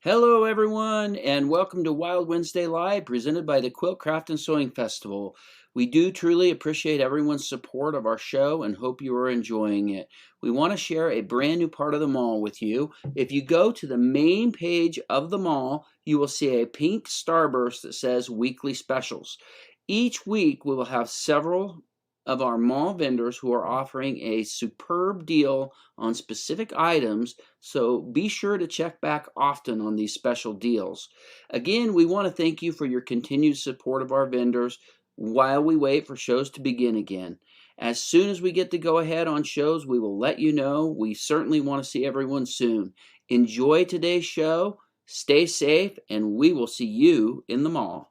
Hello, everyone, and welcome to Wild Wednesday Live, presented by the Quilt Craft and Sewing Festival. We do truly appreciate everyone's support of our show and hope you are enjoying it. We want to share a brand new part of the mall with you. If you go to the main page of the mall, you will see a pink starburst that says Weekly Specials. Each week, we will have several of our mall vendors who are offering a superb deal on specific items, so be sure to check back often on these special deals. Again, we want to thank you for your continued support of our vendors while we wait for shows to begin again. As soon as we get to go ahead on shows, we will let you know. We certainly want to see everyone soon. Enjoy today's show, stay safe, and we will see you in the mall.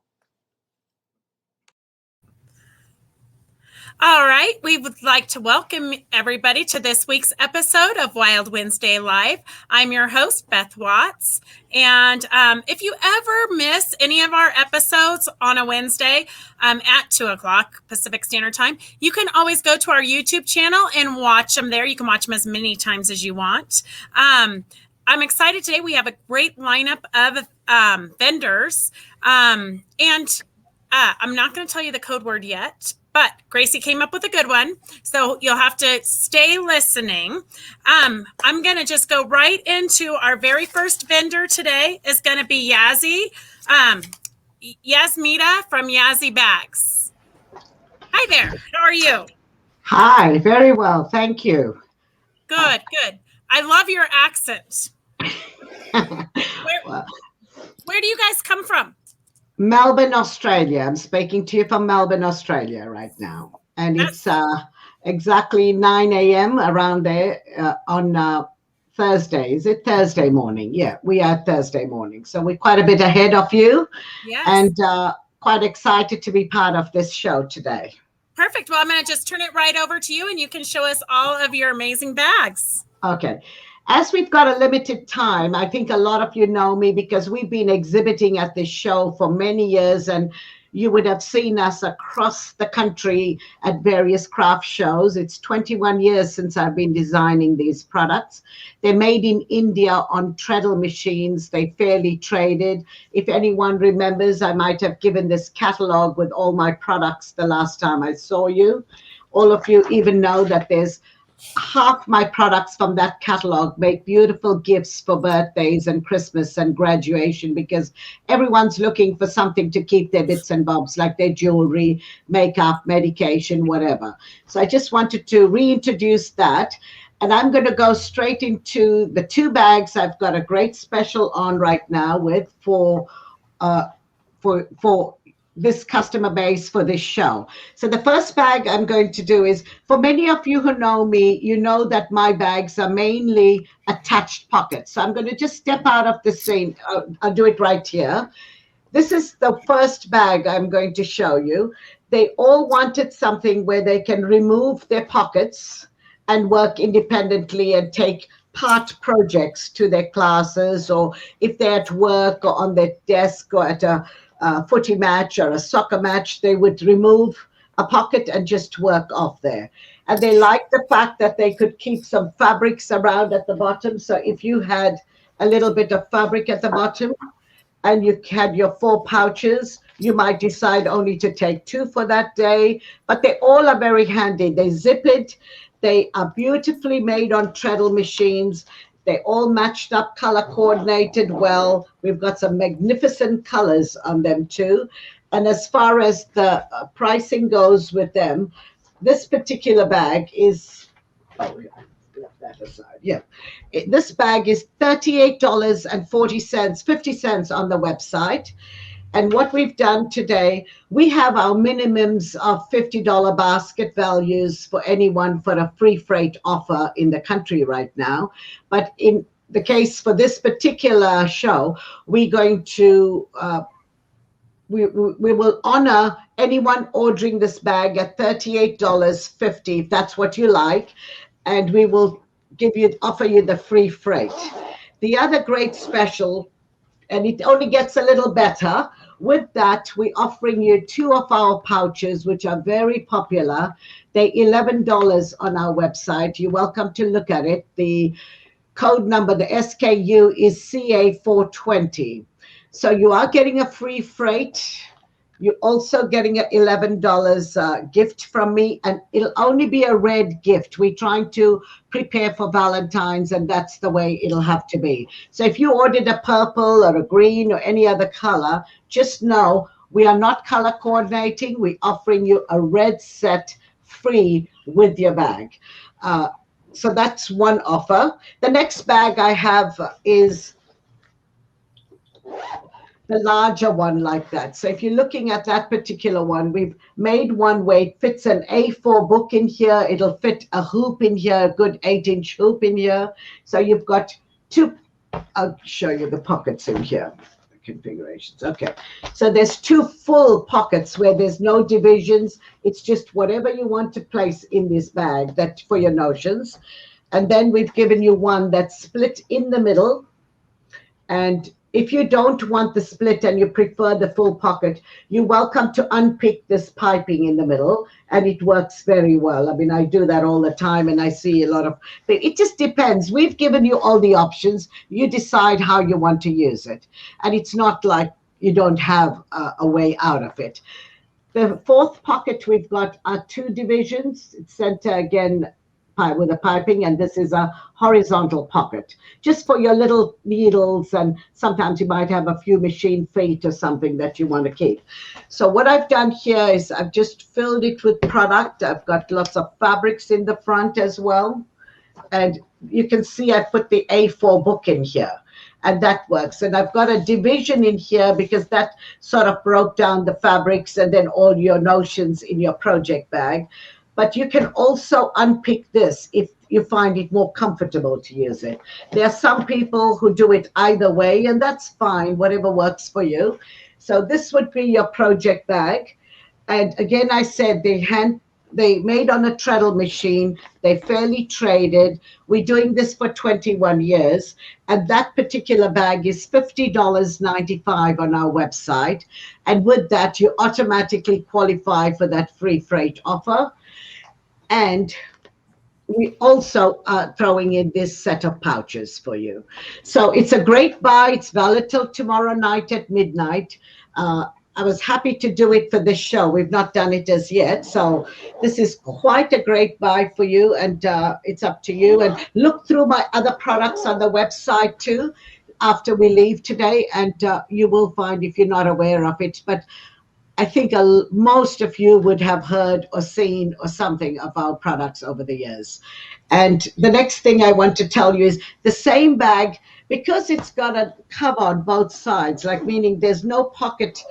All right, we would like to welcome everybody to this week's episode of Wild Wednesday Live. I'm your host, Beth Watts. And if you ever miss any of our episodes on a Wednesday at 2 o'clock Pacific Standard Time, you can always go to our YouTube channel and watch them there. You can watch them as many times as you want. I'm excited today. We have a great lineup of vendors. I'm not going to tell you the code word yet, but Gracie came up with a good one, so you'll have to stay listening. I'm going to just go right into our very first vendor today is going to be Yazzii, Yasmita from Yazzii Bags. Hi there. How are you? Hi, very well. Thank you. Good. I love your accent. Where do you guys come from? Melbourne, Australia. I'm speaking to you from Melbourne, Australia right now. And it's exactly 9 a.m. around there on Thursday. Is it Thursday morning? Yeah, we are Thursday morning. So we're quite a bit ahead of you. Yes. And quite excited to be part of this show today. Perfect. Well, I'm going to just turn it right over to you and you can show us all of your amazing bags. Okay. As we've got a limited time, I think a lot of you know me because we've been exhibiting at this show for many years, and you would have seen us across the country at various craft shows. It's 21 years since I've been designing these products. They're made in India on treadle machines. They fairly traded. If anyone remembers, I might have given this catalog with all my products the last time I saw you. All of you even know that there's half my products from that catalog make beautiful gifts for birthdays and Christmas and graduation, because everyone's looking for something to keep their bits and bobs, like their jewelry, makeup, medication, whatever. So I just wanted to reintroduce that. And I'm going to go straight into the two bags I've got a great special on right now with for this customer base for this show. So the first bag I'm going to do is, for many of you who know me, you know that my bags are mainly attached pockets. So I'm going to just step out of the scene. I'll do it right here. This is the first bag I'm going to show you. They all wanted something where they can remove their pockets and work independently and take part projects to their classes, or if they're at work or on their desk or at a footy match or a soccer match, they would remove a pocket and just work off there. And they liked the fact that they could keep some fabrics around at the bottom. So if you had a little bit of fabric at the bottom and you had your 4 pouches, you might decide only to take 2 for that day. But they all are very handy. They zip it. They are beautifully made on treadle machines. They all matched up, color coordinated well. We've got some magnificent colors on them too. And as far as the pricing goes with them, this particular bag is, left that aside. Yeah. This bag is $38.40, 50 cents on the website. And what we've done today, we have our minimums of $50 basket values for anyone for a free freight offer in the country right now. But in the case for this particular show, we're going to, we will honor anyone ordering this bag at $38.50, if that's what you like. And we will offer you the free freight. The other great special, and it only gets a little better. With that, we're offering you 2 of our pouches, which are very popular. They're $11 on our website. You're welcome to look at it. The code number, the SKU is CA420. So you are getting a free freight. You're also getting an $11 gift from me, and it'll only be a red gift. We're trying to prepare for Valentine's, and that's the way it'll have to be. So if you ordered a purple or a green or any other color, just know we are not color coordinating. We're offering you a red set free with your bag. So that's one offer. The next bag I have is the larger one like that. So if you're looking at that particular one, we've made one where it fits an A4 book in here. It'll fit a hoop in here, a good 8-inch hoop in here. So you've got two, I'll show you the pockets in here, the configurations. Okay, so there's two full pockets where there's no divisions. It's just whatever you want to place in this bag that for your notions. And then we've given you one that's split in the middle. And if you don't want the split and you prefer the full pocket, you're welcome to unpick this piping in the middle, and it works very well. I mean, I do that all the time, and I see a lot of, it just depends. We've given you all the options. You decide how you want to use it. And it's not like you don't have a way out of it. The fourth pocket we've got are two divisions. It's center again with a piping, and this is a horizontal pocket just for your little needles, and sometimes you might have a few machine feet or something that you want to keep. So what I've done here is I've just filled it with product. I've got lots of fabrics in the front as well, and you can see I put the A4 book in here, and that works. And I've got a division in here because that sort of broke down the fabrics and then all your notions in your project bag. But you can also unpick this if you find it more comfortable to use it. There are some people who do it either way, and that's fine, whatever works for you. So this would be your project bag. And again, I said they made on a treadle machine. They fairly traded. We're doing this for 21 years. And that particular bag is $50.95 on our website. And with that, you automatically qualify for that free freight offer. And we also are throwing in this set of pouches for you. So it's a great buy. It's valid till tomorrow night at midnight. I was happy to do it for this show. We've not done it as yet. So this is quite a great buy for you, and it's up to you. And look through my other products on the website too after we leave today, and you will find if you're not aware of it. But I think most of you would have heard or seen or something of our products over the years. And the next thing I want to tell you is the same bag, because it's got a cover on both sides, like meaning there's no pocket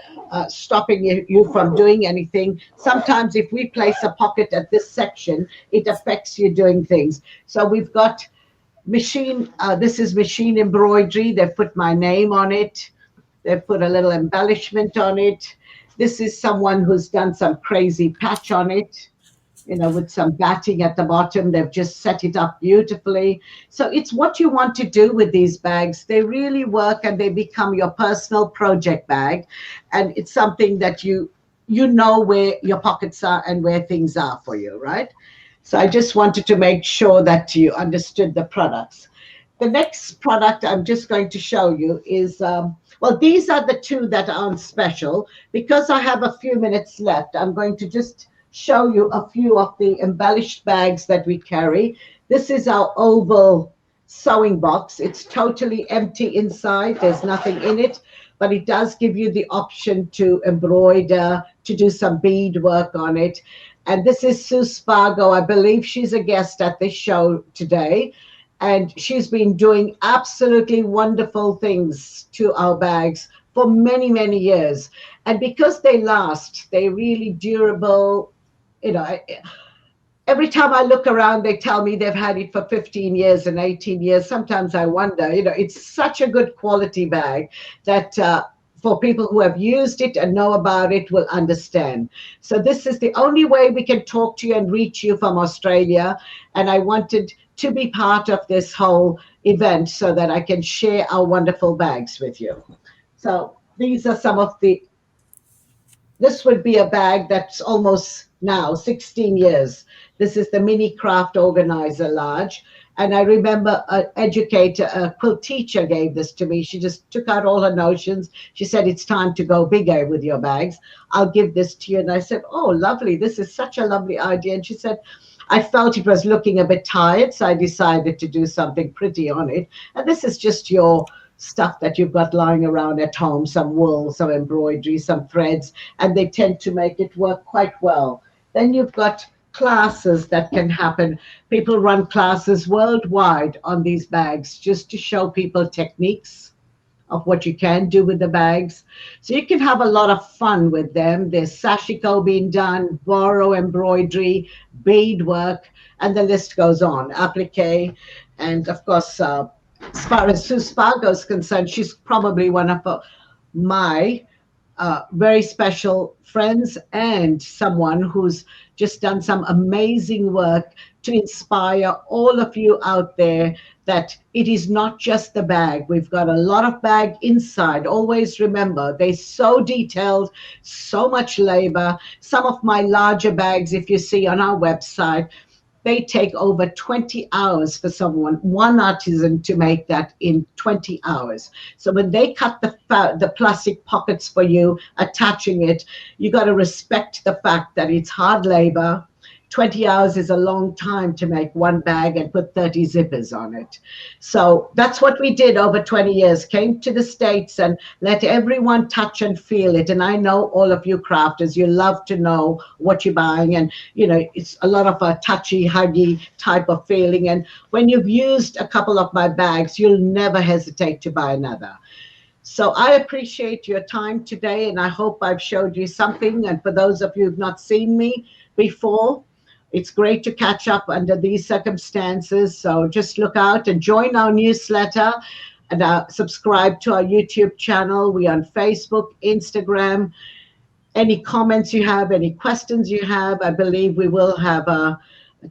stopping you from doing anything. Sometimes if we place a pocket at this section, it affects you doing things. So we've got machine, this is machine embroidery. They've put my name on it. They've put a little embellishment on it. This is someone who's done some crazy patch on it, you know, with some batting at the bottom. They've just set it up beautifully. So it's what you want to do with these bags. They really work, and they become your personal project bag. And it's something that you know where your pockets are and where things are for you, right? So I just wanted to make sure that you understood the products. The next product I'm just going to show you is, well, these are the two that are on special. Because I have a few minutes left, I'm going to just show you a few of the embellished bags that we carry. This is our oval sewing box. It's totally empty inside. There's nothing in it, but it does give you the option to embroider, to do some bead work on it. And this is Sue Spargo. I believe she's a guest at this show today. And she's been doing absolutely wonderful things to our bags for many, many years. And because they last, they're really durable. You know, every time I look around, they tell me they've had it for 15 years and 18 years. Sometimes I wonder, you know, it's such a good quality bag that for people who have used it and know about it will understand. So this is the only way we can talk to you and reach you from Australia. And I wanted to be part of this whole event so that I can share our wonderful bags with you. So these are some of this would be a bag that's almost now 16 years. This is the Mini Craft Organizer Large. And I remember an educator, a quilt teacher gave this to me. She just took out all her notions. She said, it's time to go bigger with your bags. I'll give this to you. And I said, oh, lovely. This is such a lovely idea. And she said, I felt it was looking a bit tired, so I decided to do something pretty on it. And this is just your stuff that you've got lying around at home, some wool, some embroidery, some threads, and they tend to make it work quite well. Then you've got classes that can happen. People run classes worldwide on these bags just to show people techniques of what you can do with the bags. So you can have a lot of fun with them. There's sashiko being done, borrow embroidery, beadwork, and the list goes on. Applique, and of course, as far as Sue Spargo is concerned, she's probably one of my very special friends and someone who's just done some amazing work to inspire all of you out there that it is not just the bag. We've got a lot of bag inside. Always remember, they're so detailed, so much labor. Some of my larger bags, if you see on our website, they take over 20 hours for one artisan to make that in 20 hours. So when they cut the plastic pockets for you, attaching it, you got to respect the fact that it's hard labor. 20 hours is a long time to make one bag and put 30 zippers on it. So that's what we did over 20 years, came to the States and let everyone touch and feel it. And I know all of you crafters, you love to know what you're buying. And, you know, it's a lot of a touchy, huggy type of feeling. And when you've used a couple of my bags, you'll never hesitate to buy another. So I appreciate your time today, and I hope I've showed you something. And for those of you who've not seen me before, it's great to catch up under these circumstances. So just look out and join our newsletter and subscribe to our YouTube channel. We're on Facebook, Instagram. Any comments you have, any questions you have, I believe we will have a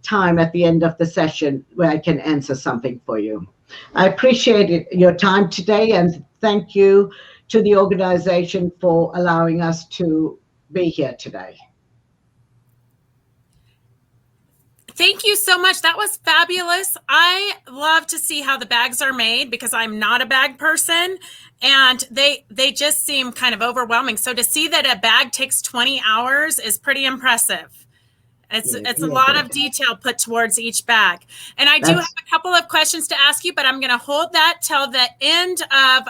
time at the end of the session where I can answer something for you. I appreciate your time today, and thank you to the organization for allowing us to be here today. Thank you so much. That was fabulous. I love to see how the bags are made because I'm not a bag person, and they just seem kind of overwhelming. So to see that a bag takes 20 hours is pretty impressive. It's a lot of detail put towards each bag. And I do have a couple of questions to ask you, but I'm going to hold that till the end of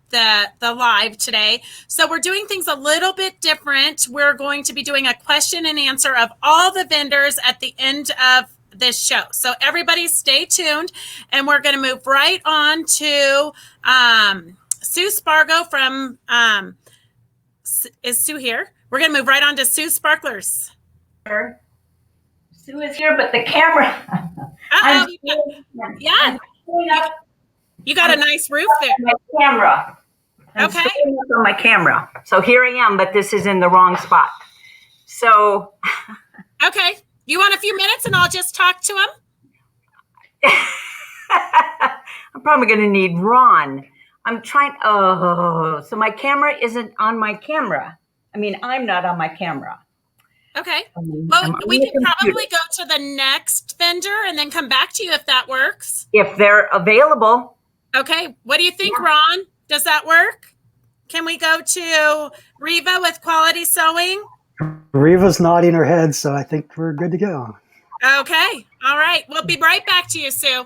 the live today. So we're doing things a little bit different. We're going to be doing a question and answer of all the vendors at the end of this show. So everybody stay tuned, and we're going to move right on to Sue Spargo from, is Sue here? We're going to move right on to Sue Sparklers. Sue is here, but the camera. Yeah. You got a nice roof there. My camera. Okay. On my camera. So here I am, but this is in the wrong spot. So. Okay. You want a few minutes and I'll just talk to him? I'm probably going to need Ron. I'm trying. Oh, so my camera isn't on my camera. I mean, I'm not on my camera. Okay. Well, we can probably go to the next vendor and then come back to you if that works. If they're available. Okay. What do you think, Ron? Does that work? Can we go to Reva with Quality Sewing? Reva's nodding her head, so I think we're good to go. Okay. All right. We'll be right back to you, Sue.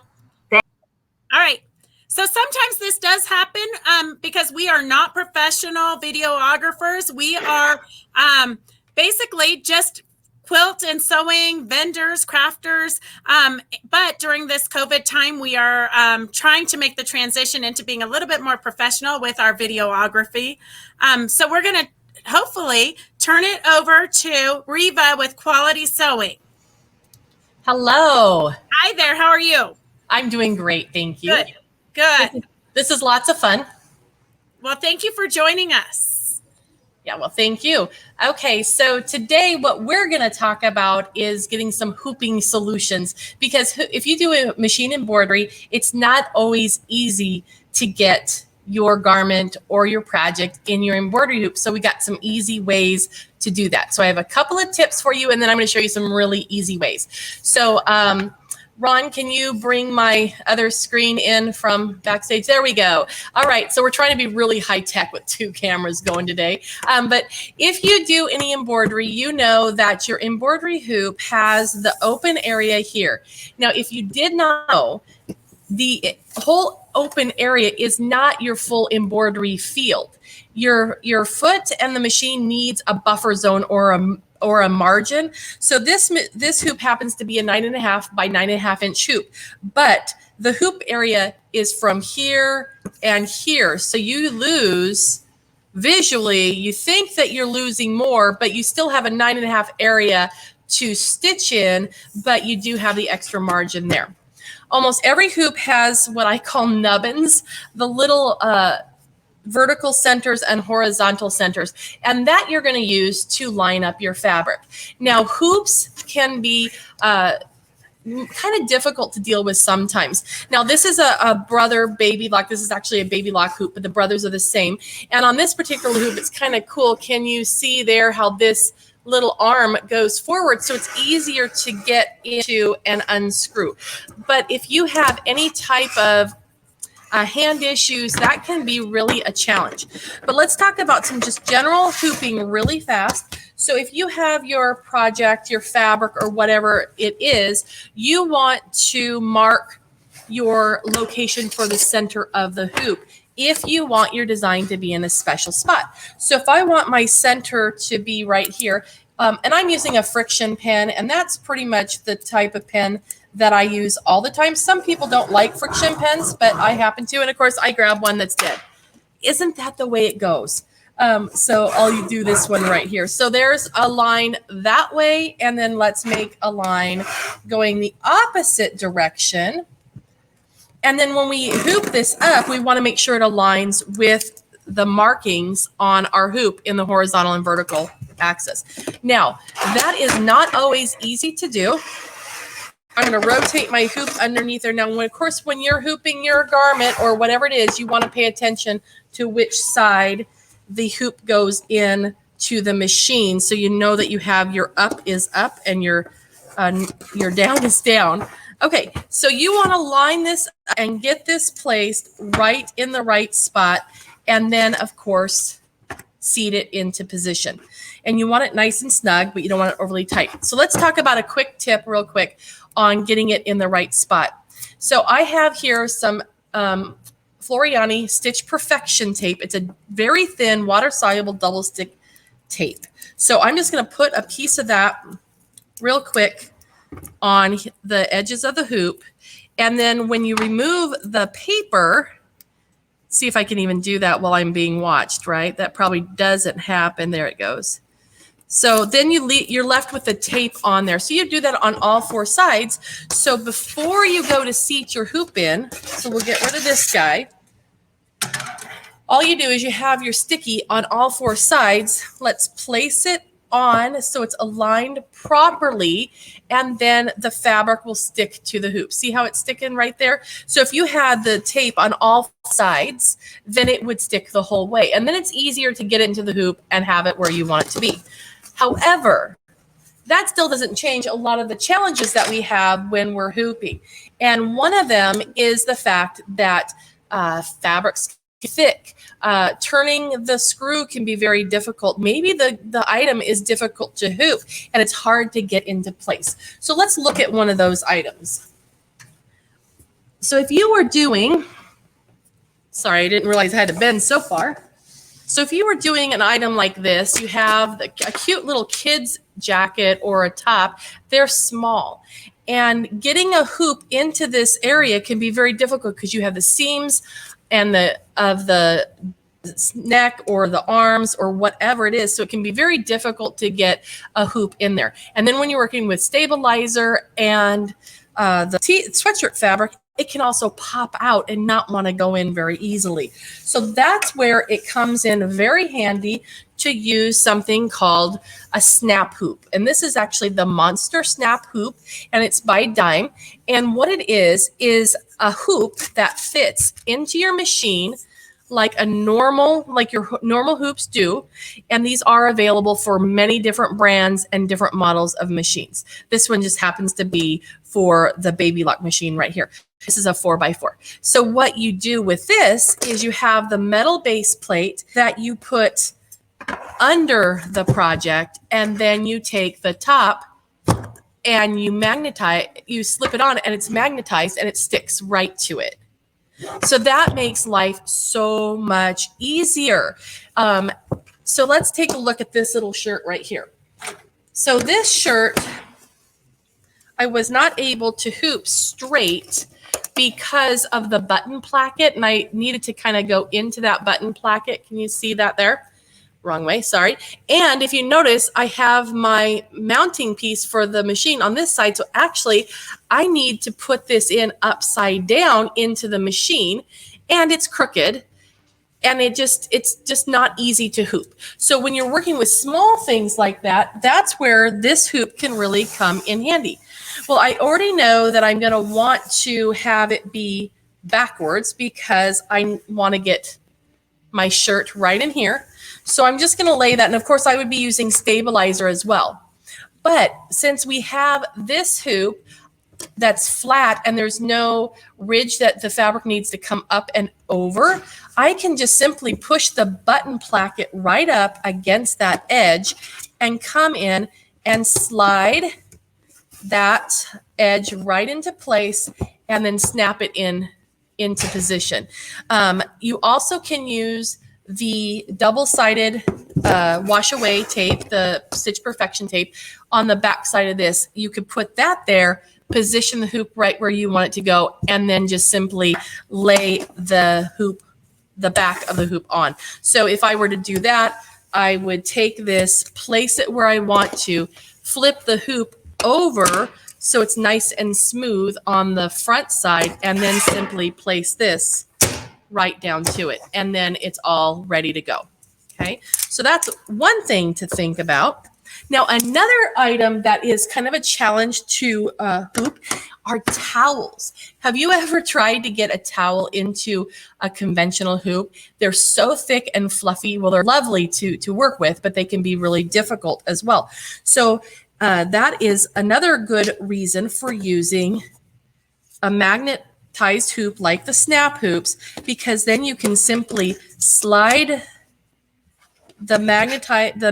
Thanks. All right. So sometimes this does happen because we are not professional videographers. We are basically just quilt and sewing vendors, crafters. But during this COVID time, we are trying to make the transition into being a little bit more professional with our videography. So we're going to hopefully turn it over to Reva with Quality Sewing. Hello. Hi there. How are you? I'm doing great. Thank you. Good. This is lots of fun. Well, thank you for joining us. Yeah, well, thank you. Okay, so today what we're going to talk about is getting some hooping solutions, because if you do a machine embroidery, it's not always easy to get your garment or your project in your embroidery hoop. So we got some easy ways to do that. So I have a couple of tips for you, and then I'm going to show you some really easy ways. So Ron, can you bring my other screen in from backstage? There we go. All right, so we're trying to be really high tech with 2 cameras going today. But if you do any embroidery, you know that your embroidery hoop has the open area here. Now, if you did not know, the whole open area is not your full embroidery field. Your foot and the machine needs a buffer zone or a margin. So this hoop happens to be a 9.5 by 9.5 inch hoop, but the hoop area is from here and here. So you lose visually, you think that you're losing more, but you still have a 9.5 area to stitch in, but you do have the extra margin there. Almost every hoop has what I call nubbins, the little vertical centers and horizontal centers, and that you're going to use to line up your fabric. Now, hoops can be kind of difficult to deal with sometimes. Now, this is a brother baby lock. This is actually a baby lock hoop, but the brothers are the same. And on this particular hoop, it's kind of cool. Can you see there how this little arm goes forward, so it's easier to get into and unscrew? But if you have any type of hand issues, that can be really a challenge. But let's talk about some just general hooping really fast. So if you have your project, your fabric, or whatever it is, you want to mark your location for the center of the hoop if you want your design to be in a special spot. So if I want my center to be right here, and I'm using a friction pen, and that's pretty much the type of pen that I use all the time. Some people don't like friction pens, but I happen to, and of course I grab one that's dead. Isn't that the way it goes? So I'll do this one right here. So there's a line that way, and then let's make a line going the opposite direction. And then when we hoop this up, we want to make sure it aligns with the markings on our hoop in the horizontal and vertical axis. Now, that is not always easy to do. I'm going to rotate my hoop underneath there. Now, of course, when you're hooping your garment or whatever it is, you want to pay attention to which side the hoop goes in to the machine, so you know that you have your up is up and your down is down. Okay, so you want to line this and get this placed right in the right spot, and then, of course, seat it into position. And you want it nice and snug, but you don't want it overly tight. So let's talk about a quick tip real quick on getting it in the right spot. So I have here some Floriani Stitch Perfection tape. It's a very thin, water-soluble double stick tape. So I'm just going to put a piece of that real quick on the edges of the hoop. And then when you remove the paper, see if I can even do that while I'm being watched, right? That probably doesn't happen. There it goes. So then you're left with the tape on there. So you do that on all 4 sides. So before you go to seat your hoop in, so we'll get rid of this guy. All you do is you have your sticky on all 4 sides. Let's place it on so it's aligned properly, and then the fabric will stick to the hoop. See how it's sticking right there? So if you had the tape on all sides, then it would stick the whole way. And then it's easier to get it into the hoop and have it where you want it to be. However, that still doesn't change a lot of the challenges that we have when we're hooping. And one of them is the fact that fabric's thick. Turning the screw can be very difficult. Maybe the item is difficult to hoop and it's hard to get into place. So let's look at one of those items. So if you were doing, sorry, I didn't realize I had to bend so far. So if you were doing an item like this, you have a cute little kid's jacket or a top, they're small. And getting a hoop into this area can be very difficult because you have the seams and the neck or the arms or whatever it is. So it can be very difficult to get a hoop in there. And then when you're working with stabilizer and the sweatshirt fabric, it can also pop out and not want to go in very easily. So that's where it comes in very handy to use something called a snap hoop. And this is actually the Monster Snap Hoop, and it's by Dime. And what it is a hoop that fits into your machine like your normal hoops do. And these are available for many different brands and different models of machines. This one just happens to be for the baby lock machine right here. This is a 4x4. So what you do with this is you have the metal base plate that you put under the project, and then you take the top and you slip it on, and it's magnetized and it sticks right to it. So that makes life so much easier. So let's take a look at this little shirt right here. So this shirt, I was not able to hoop straight because of the button placket, and I needed to kind of go into that button placket. Can you see that there? Wrong way, sorry. And if you notice, I have my mounting piece for the machine on this side. So actually, I need to put this in upside down into the machine, and it's crooked. And it's just not easy to hoop. So when you're working with small things like that, that's where this hoop can really come in handy. Well, I already know that I'm going to want to have it be backwards because I want to get my shirt right in here. So I'm just going to lay that. And of course, I would be using stabilizer as well. But since we have this hoop that's flat and there's no ridge that the fabric needs to come up and over, I can just simply push the button placket right up against that edge and come in and slide that edge right into place and then snap it into position. You also can use the double-sided wash away tape, the Stitch Perfection tape on the back side of this. You could put that there, position the hoop right where you want it to go, and then just simply lay the back of the hoop on. So if I were to do that, I would take this, place it where I want to, flip the hoop over so it's nice and smooth on the front side, and then simply place this right down to it, and then it's all ready to go. Okay, so that's one thing to think about. Now, another item that is kind of a challenge to hoop are towels. Have you ever tried to get a towel into a conventional hoop? They're so thick and fluffy. Well, they're lovely to work with, but they can be really difficult as well. So that is another good reason for using a magnetized hoop like the snap hoops, because then you can simply slide the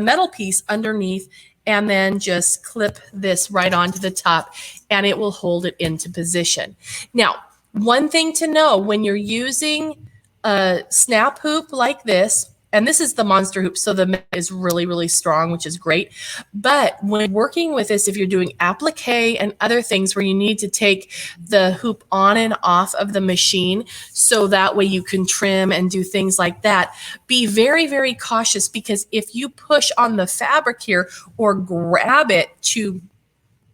metal piece underneath and then just clip this right onto the top, and it will hold it into position. Now, one thing to know when you're using a snap hoop like this, and this is the monster hoop, so the metal is really, really strong, which is great. But when working with this, if you're doing applique and other things where you need to take the hoop on and off of the machine so that way you can trim and do things like that, be very, very cautious, because if you push on the fabric here or grab it to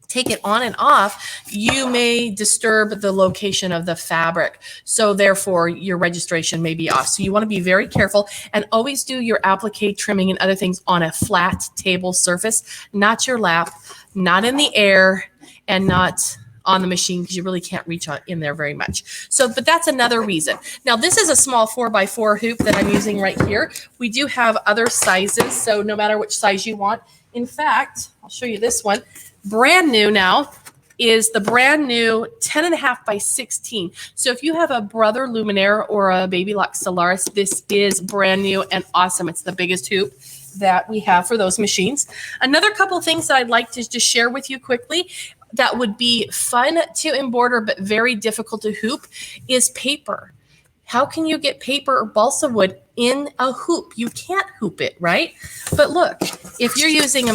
take it on and off, you may disturb the location of the fabric. So therefore, your registration may be off. So you want to be very careful and always do your applique trimming and other things on a flat table surface, not your lap, not in the air, and not on the machine, because you really can't reach in there very much. So, but that's another reason. Now, this is a small 4x4 hoop that I'm using right here. We do have other sizes, so no matter which size you want. In fact, I'll show you this one. Brand new now is the brand new 10.5 by 16. So if you have a Brother Luminaire or a Baby Lock Solaris, this is brand new and awesome. It's the biggest hoop that we have for those machines. Another couple things that I'd like to just share with you quickly that would be fun to embroider but very difficult to hoop is paper. How can you get paper or balsa wood in a hoop? You can't hoop it, right? But look, if you're using a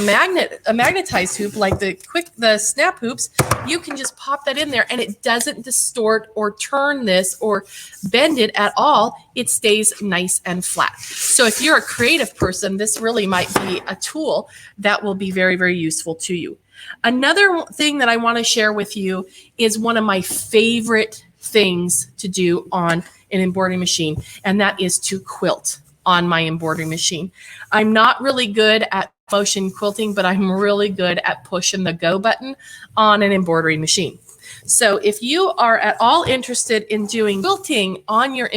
magnetized hoop like the snap hoops, you can just pop that in there and it doesn't distort or turn this or bend it at all. It stays nice and flat. So if you're a creative person, this really might be a tool that will be very, very useful to you. Another thing that I want to share with you is one of my favorite things to do on an embroidery machine, and that is to quilt on my embroidery machine. I'm not really good at motion quilting, but I'm really good at pushing the go button on an embroidery machine. So if you are at all interested in doing quilting on your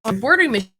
embroidery machine,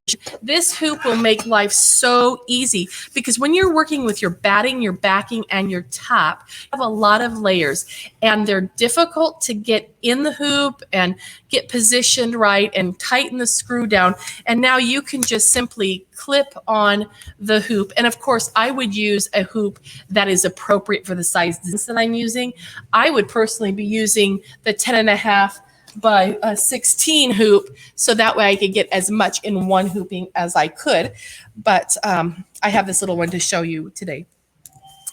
this hoop will make life so easy, because when you're working with your batting, your backing, and your top, you have a lot of layers, and they're difficult to get in the hoop and get positioned right and tighten the screw down. And now you can just simply clip on the hoop. And of course, I would use a hoop that is appropriate for the size that I'm using. I would personally be using the 10.5 by 16 hoop, so that way I could get as much in one hooping as I could. But I have this little one to show you today.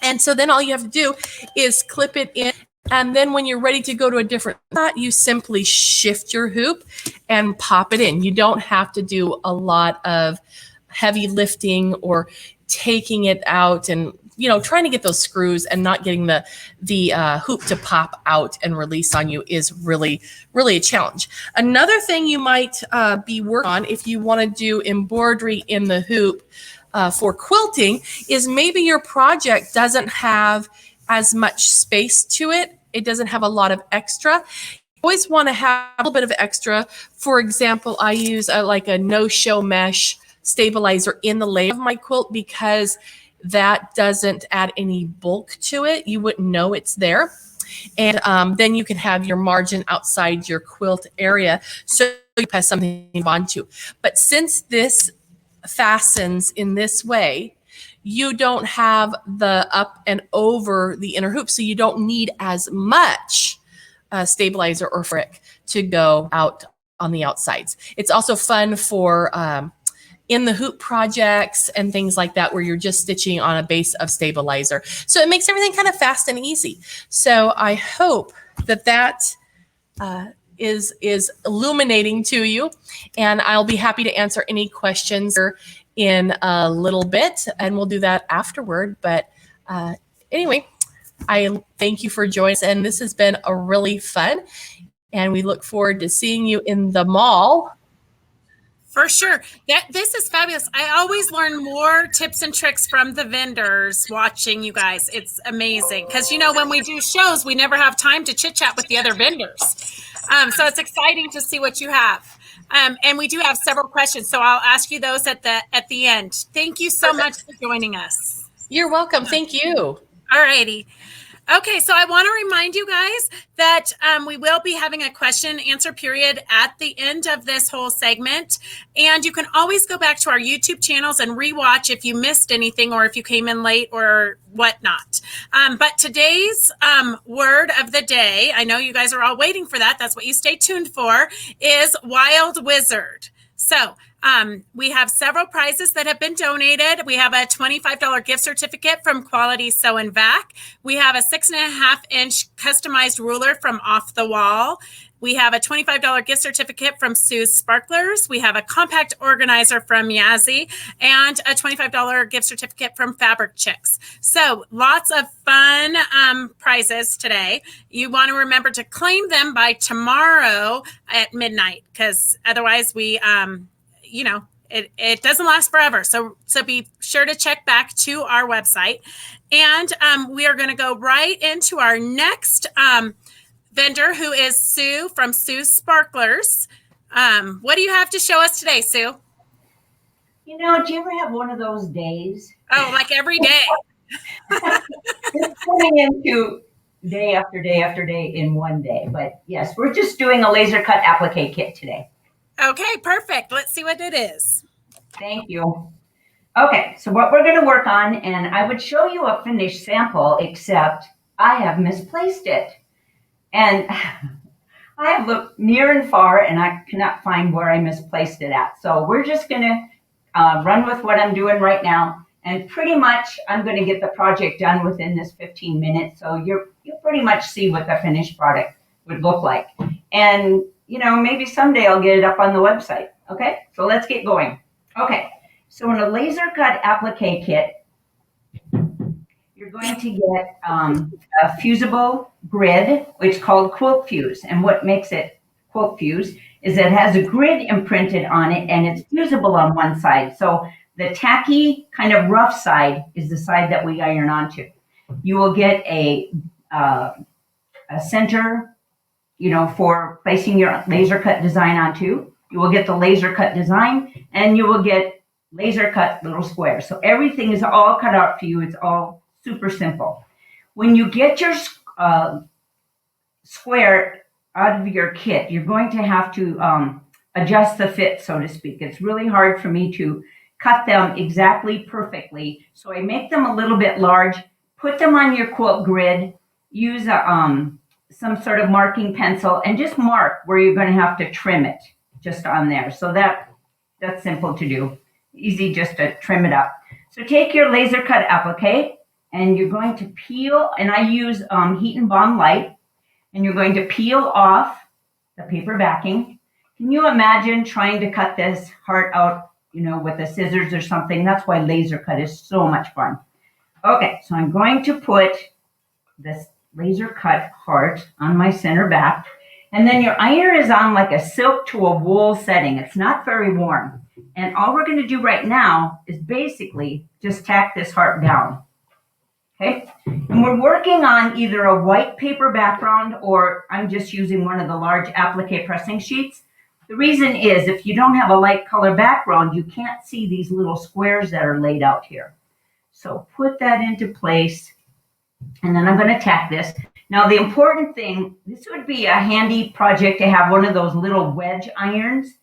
And so then all you have to do is clip it in. And then when you're ready to go to a different spot, you simply shift your hoop and pop it in. You don't have to do a lot of heavy lifting or taking it out and trying to get those screws and not getting the hoop to pop out and release on you is really, really a challenge. Another thing you might be working on if you want to do embroidery in the hoop for quilting is maybe your project doesn't have as much space to it. It doesn't have a lot of extra. You always want to have a little bit of extra. For example, I use like a no-show mesh stabilizer in the layer of my quilt, because that doesn't add any bulk to it. You wouldn't know it's there. And then you can have your margin outside your quilt area, so you have something to bond to. But since this fastens in this way, you don't have the up and over the inner hoop, so you don't need as much stabilizer or frick to go out on the outsides. It's also fun for in the hoop projects and things like that, where you're just stitching on a base of stabilizer. So it makes everything kind of fast and easy. So I hope that is illuminating to you, and I'll be happy to answer any questions in a little bit, and we'll do that afterward. But anyway, I thank you for joining us, and this has been a really fun, and we look forward to seeing you in the mall. For sure. This is fabulous. I always learn more tips and tricks from the vendors watching you guys. It's amazing. Because, when we do shows, we never have time to chit chat with the other vendors. So it's exciting to see what you have. And we do have several questions, so I'll ask you those at the end. Thank you so much for joining us. You're welcome. Thank you. All righty. Okay, so I want to remind you guys that we will be having a question and answer period at the end of this whole segment. And you can always go back to our YouTube channels and rewatch if you missed anything or if you came in late or whatnot. But today's word of the day, I know you guys are all waiting for that. That's what you stay tuned for, is Wild Wizard. So we have several prizes that have been donated. We have a $25 gift certificate from Quality Sew and Vac. We have a 6.5-inch customized ruler from Off the Wall. We have a $25 gift certificate from Sue's Sparklers. We have a compact organizer from Yazzii and a $25 gift certificate from Fabric Chicks. So lots of fun prizes today. You want to remember to claim them by tomorrow at midnight, because otherwise we it doesn't last forever. So be sure to check back to our website. And we are going to go right into our next vendor, who is Sue from Sue's Sparklers. What do you have to show us today, Sue? Do you ever have one of those days? Oh, like every day. It's coming into day after day after day in one day. But yes, we're just doing a laser cut applique kit today. Okay, perfect. Let's see what it is. Thank you. Okay, so what we're going to work on, and I would show you a finished sample, except I have misplaced it. And I have looked near and far, and I cannot find where I misplaced it at. So we're just going to run with what I'm doing right now. And pretty much I'm going to get the project done within this 15 minutes. So you'll pretty much see what the finished product would look like. And maybe someday I'll get it up on the website. Okay, so let's get going. Okay, so in a laser cut applique kit, you're going to get a fusible grid, which is called Quilt Fuse. And what makes it Quilt Fuse is that it has a grid imprinted on it, and it's fusible on one side. So the tacky kind of rough side is the side that we iron onto. You will get a center, for placing your laser cut design onto. you will get the laser cut design, and you will get laser cut little squares. So everything is all cut out for you. It's all super simple. When you get your square out of your kit, you're going to have to adjust the fit, so to speak. It's really hard for me to cut them exactly perfectly. So I make them a little bit large, put them on your quilt grid, use some sort of marking pencil, and just mark where you're going to have to trim it just on there. So that's simple to do. Easy just to trim it up. So take your laser cut applique, and you're going to peel, and I use heat and bond light, and you're going to peel off the paper backing. Can you imagine trying to cut this heart out, with the scissors or something? That's why laser cut is so much fun. Okay, so I'm going to put this laser cut heart on my center back, and then your iron is on like a silk to a wool setting. It's not very warm. And all we're going to do right now is basically just tack this heart down. Okay, and we're working on either a white paper background, or I'm just using one of the large applique pressing sheets. The reason is, if you don't have a light color background, you can't see these little squares that are laid out here. So put that into place, and then I'm going to tack this. Now the important thing, this would be a handy project to have one of those little wedge irons,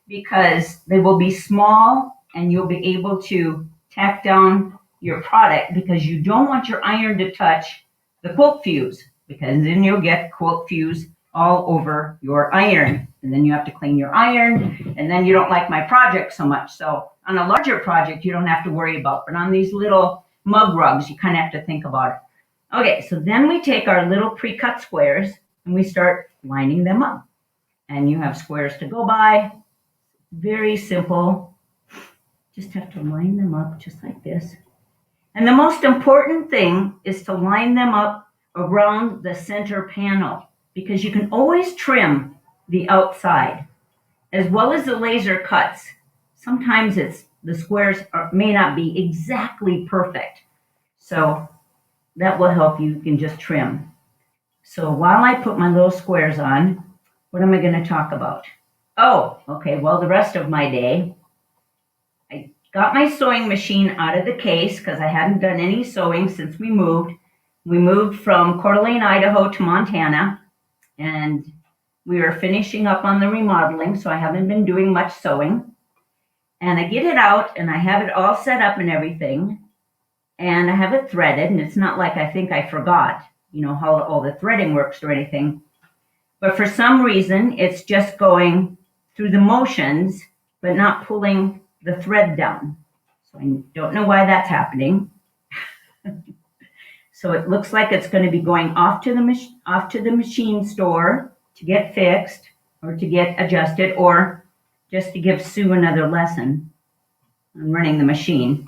because they will be small and you'll be able to tack down your product, because you don't want your iron to touch the quilt fuse, because then you'll get quilt fuse all over your iron, and then you have to clean your iron, and then you don't like my project so much. So on a larger project, you don't have to worry about, but on these little mug rugs, you kind of have to think about it. Okay, so then we take our little pre-cut squares and we start lining them up, and you have squares to go by. Very simple. Just have to line them up just like this. And the most important thing is to line them up around the center panel, because you can always trim the outside as well as the laser cuts. Sometimes the squares may not be exactly perfect. So that will help you. You can just trim. So while I put my little squares on, what am I going to talk about? Oh, okay. Well, the rest of my day, I got my sewing machine out of the case because I hadn't done any sewing since we moved. We moved from Coeur d'Alene, Idaho to Montana, and we were finishing up on the remodeling, so I haven't been doing much sewing. And I get it out, and I have it all set up and everything, and I have it threaded, and it's not like I think I forgot, how all the threading works or anything. But for some reason, it's just going through the motions, but not pulling the thread down. So I don't know why that's happening. So it looks like it's going to be going off to the machine store to get fixed or to get adjusted, or just to give Sue another lesson on running the machine.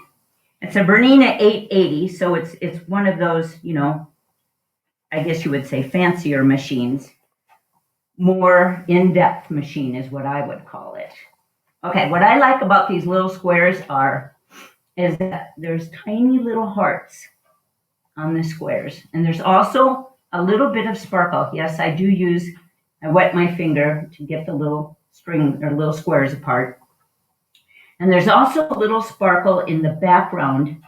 It's a Bernina 880, so it's one of those, I guess you would say fancier machines. More in-depth machine is what I would call it. Okay, what I like about these little squares is that there's tiny little hearts on the squares. And there's also a little bit of sparkle. Yes, I wet my finger to get the little string or little squares apart. And there's also a little sparkle in the background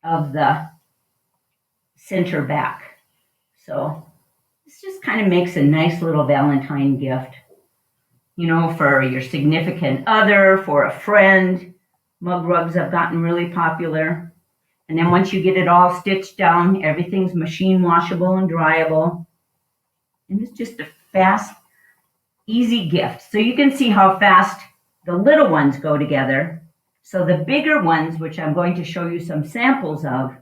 of the center back. So this just kind of makes a nice little Valentine gift, for your significant other, for a friend. Mug rugs have gotten really popular. And then once you get it all stitched down, everything's machine washable and dryable. And it's just a fast, easy gift. So you can see how fast the little ones go together. So the bigger ones, which I'm going to show you some samples of,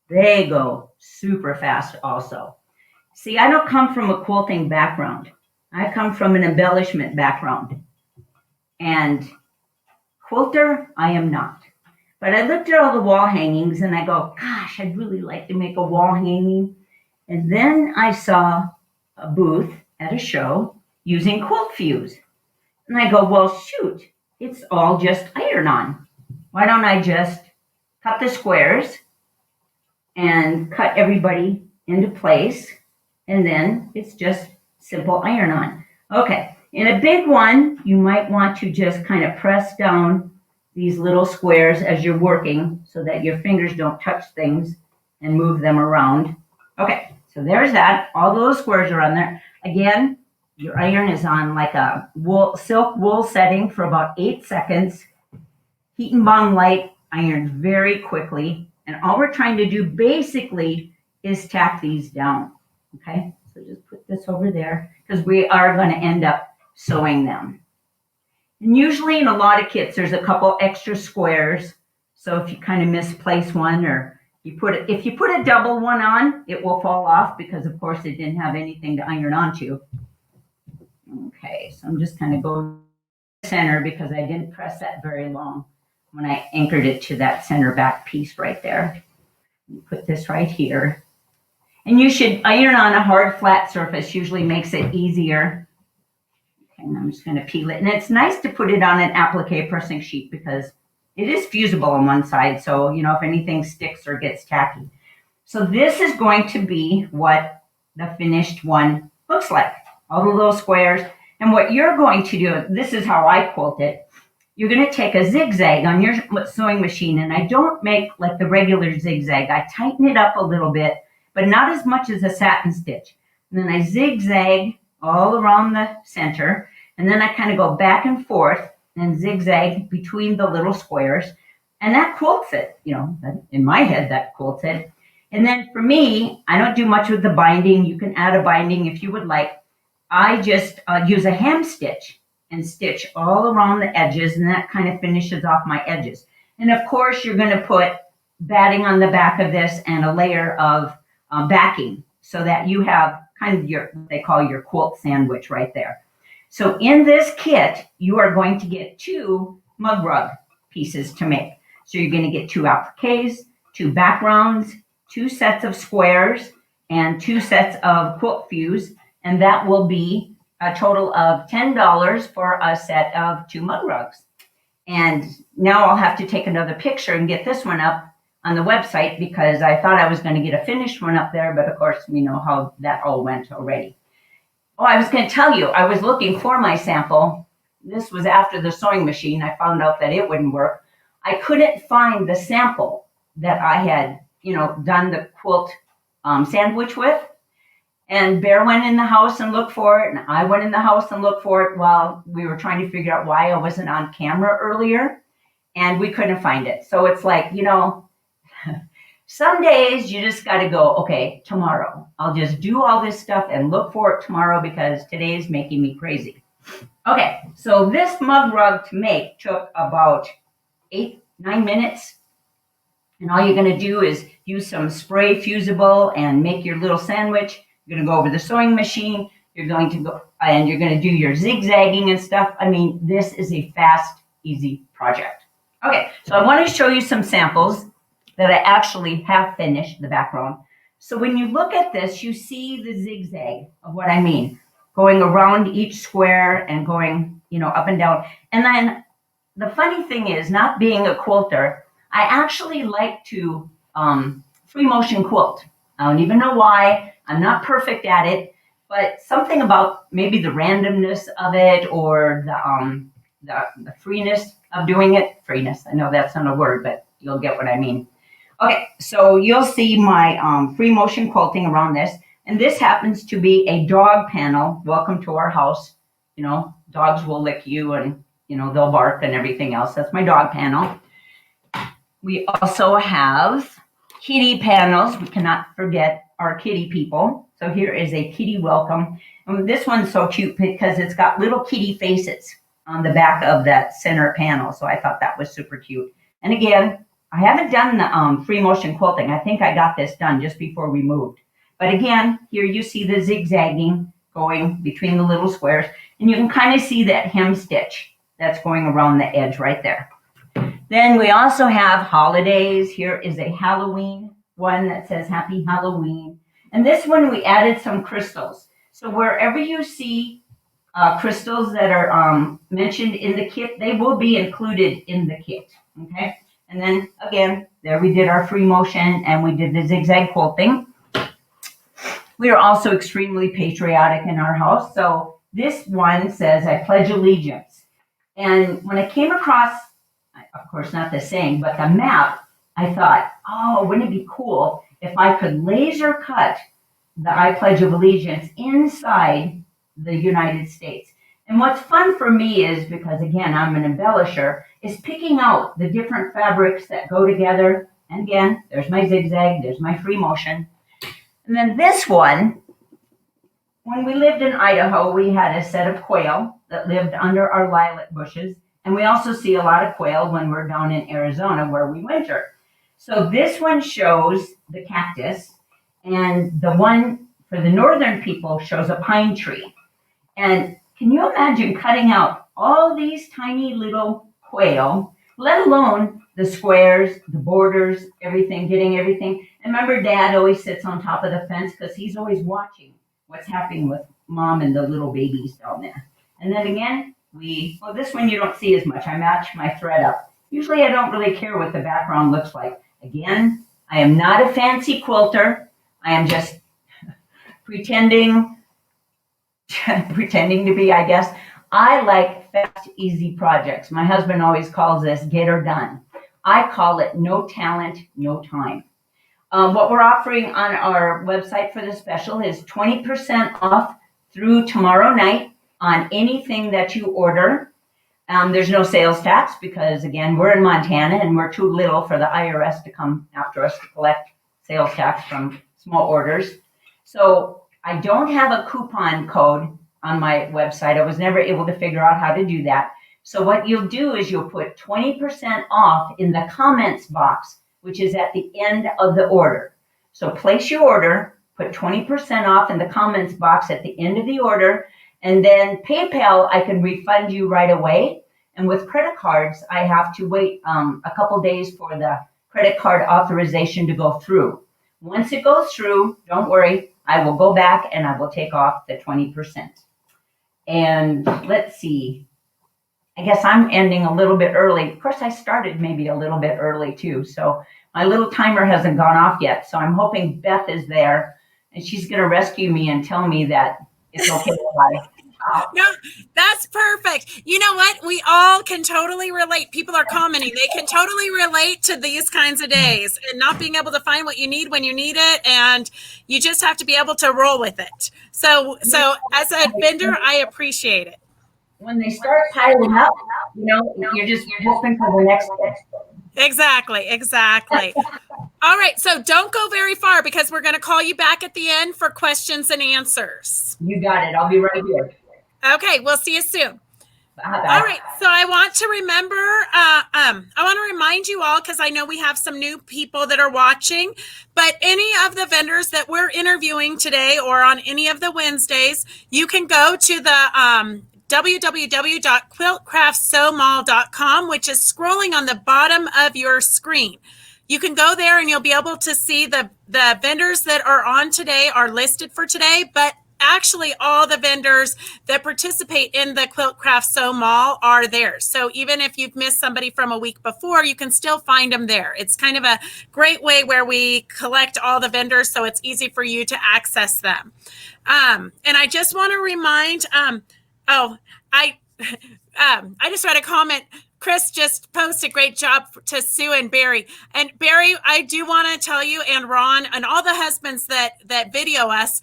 they go super fast also. See, I don't come from a quilting background. I come from an embellishment background. And quilter, I am not. But I looked at all the wall hangings and I go, gosh, I'd really like to make a wall hanging. And then I saw a booth at a show using quilt fuse. And I go, well, shoot, it's all just iron-on. Why don't I just cut the squares and cut everybody into place, and then it's just simple iron-on. Okay, in a big one, you might want to just kind of press down these little squares as you're working so that your fingers don't touch things and move them around. Okay, so there's that. All those squares are on there. Again, your iron is on like a silk wool setting for about 8 seconds. Heat and bond light, ironed very quickly. And all we're trying to do basically is tack these down. Okay, so just put this over there because we are going to end up sewing them. And usually in a lot of kits, there's a couple extra squares. So if you kind of misplace one, or if you put a double one on, it will fall off because of course it didn't have anything to iron onto. Okay, so I'm just kind of going to the center because I didn't press that very long when I anchored it to that center back piece right there. Put this right here. And you should iron on a hard flat surface, usually makes it easier. And I'm just going to peel it. And it's nice to put it on an applique pressing sheet because it is fusible on one side. So, you know, if anything sticks or gets tacky. So this is going to be what the finished one looks like. All the little squares. And what you're going to do, this is how I quilt it. You're going to take a zigzag on your sewing machine. And I don't make like the regular zigzag. I tighten it up a little bit, but not as much as a satin stitch. And then I zigzag all around the center, and then I kind of go back and forth and zigzag between the little squares, and that quilts it. You know, in my head, that quilts it. And then for me, I don't do much with the binding. You can add a binding if you would like. I just use a hem stitch and stitch all around the edges, and that kind of finishes off my edges. And of course, you're going to put batting on the back of this and a layer of backing so that you have kind of what they call your quilt sandwich right there. So in this kit, you are going to get 2 mug rug pieces to make. So you're going to get 2 appliques, 2 backgrounds, 2 sets of squares, and 2 sets of quilt fuse. And that will be a total of $10 for a set of 2 mug rugs. And now I'll have to take another picture and get this one up on the website because I thought I was going to get a finished one up there, but of course we know how that all went already. Oh, I was going to tell you, I was looking for my sample. This was after the sewing machine. I found out that it wouldn't work. I couldn't find the sample that I had, you know, done the quilt sandwich with. And Bear went in the house and looked for it, and I went in the house and looked for it while we were trying to figure out why I wasn't on camera earlier, and we couldn't find it. So it's like, you know, some days you just got to go, okay, tomorrow. I'll just do all this stuff and look for it tomorrow because today is making me crazy. Okay, so this mug rug to make took about 8-9 minutes. And all you're going to do is use some spray fusible and make your little sandwich. You're going to go over the sewing machine. You're going to go and you're going to do your zigzagging and stuff. I mean, this is a fast, easy project. Okay, so I want to show you some samples that I actually have finished the background. So when you look at this, you see the zigzag of what I mean, going around each square and going, you know, up and down. And then the funny thing is, not being a quilter, I actually like to free motion quilt. I don't even know why. I'm not perfect at it, but something about maybe the randomness of it or the freeness of doing it. Freeness, I know that's not a word, but you'll get what I mean. Okay, so you'll see my free motion quilting around this. And this happens to be a dog panel. Welcome to our house. You know, dogs will lick you and, you know, they'll bark and everything else. That's my dog panel. We also have kitty panels. We cannot forget our kitty people. So here is a kitty welcome. And this one's so cute because it's got little kitty faces on the back of that center panel. So I thought that was super cute. And again, I haven't done the free motion quilting. I think I got this done just before we moved. But again, here you see the zigzagging going between the little squares. And you can kind of see that hem stitch that's going around the edge right there. Then we also have holidays. Here is a Halloween one that says Happy Halloween. And this one we added some crystals. So wherever you see crystals that are mentioned in the kit, they will be included in the kit. Okay. And then again, there we did our free motion and we did the zigzag quilting. We are also extremely patriotic in our house. So this one says, I pledge allegiance. And when I came across, of course, not the saying, but the map, I thought, oh, wouldn't it be cool if I could laser cut the I Pledge of Allegiance inside the United States? And what's fun for me is, because again, I'm an embellisher, is picking out the different fabrics that go together. And again, there's my zigzag, there's my free motion. And then this one, when we lived in Idaho, we had a set of quail that lived under our lilac bushes. And we also see a lot of quail when we're down in Arizona where we winter. So this one shows the cactus, and the one for the northern people shows a pine tree. And can you imagine cutting out all these tiny little quail, let alone the squares, the borders, everything, getting everything. And remember, Dad always sits on top of the fence because he's always watching what's happening with Mom and the little babies down there. And then again, well, this one you don't see as much. I match my thread up. Usually I don't really care what the background looks like. Again, I am not a fancy quilter. I am just pretending to be, I guess. I like fast, easy projects. My husband always calls this get her done. I call it no talent, no time. What we're offering on our website for the special is 20% off through tomorrow night on anything that you order. There's no sales tax because, again, we're in Montana and we're too little for the IRS to come after us to collect sales tax from small orders. So I don't have a coupon code on my website. I was never able to figure out how to do that. So what you'll do is you'll put 20% off in the comments box, which is at the end of the order. So place your order, put 20% off in the comments box at the end of the order, and then PayPal, I can refund you right away. And with credit cards, I have to wait a couple days for the credit card authorization to go through. Once it goes through, don't worry, I will go back and I will take off the 20%. And let's see, I guess I'm ending a little bit early. Of course, I started maybe a little bit early too. So my little timer hasn't gone off yet. So I'm hoping Beth is there and she's going to rescue me and tell me that it's okay to lie. No, that's perfect. You know what? We all can totally relate. People are commenting. They can totally relate to these kinds of days and not being able to find what you need when you need it. And you just have to be able to roll with it. So as a vendor, I appreciate it. When they start piling up, you're hoping for the next one. Exactly. All right. So don't go very far because we're going to call you back at the end for questions and answers. You got it. I'll be right here. Okay. We'll see you soon. Bye. All right. So I want to remind you all, because I know we have some new people that are watching, but any of the vendors that we're interviewing today or on any of the Wednesdays, you can go to the www.quiltcraftsomall.com, which is scrolling on the bottom of your screen. You can go there and you'll be able to see the vendors that are on today are listed for today, but actually all the vendors that participate in the Quilt Craft Sew Mall are there. So even if you've missed somebody from a week before, you can still find them there. It's kind of a great way where we collect all the vendors so it's easy for you to access them. And I just want to remind, I just read a comment. Chris just posted, great job to Sue and Barry. And Barry, I do want to tell you, and Ron, and all the husbands that video us,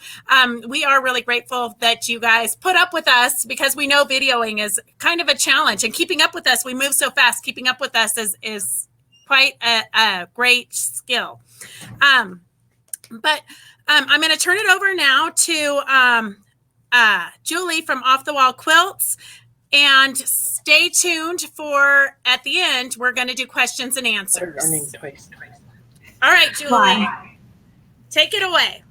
we are really grateful that you guys put up with us because we know videoing is kind of a challenge. And keeping up with us, we move so fast. Keeping up with us is quite a great skill. But I'm going to turn it over now to Julie from Off the Wall Quilts. And stay tuned for, at the end, we're going to do questions and answers. All right, Julie, Bye. Take it away.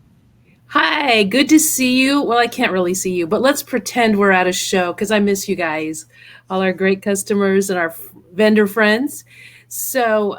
Hi, good to see you. Well, I can't really see you, but let's pretend we're at a show because I miss you guys, all our great customers and our vendor friends. So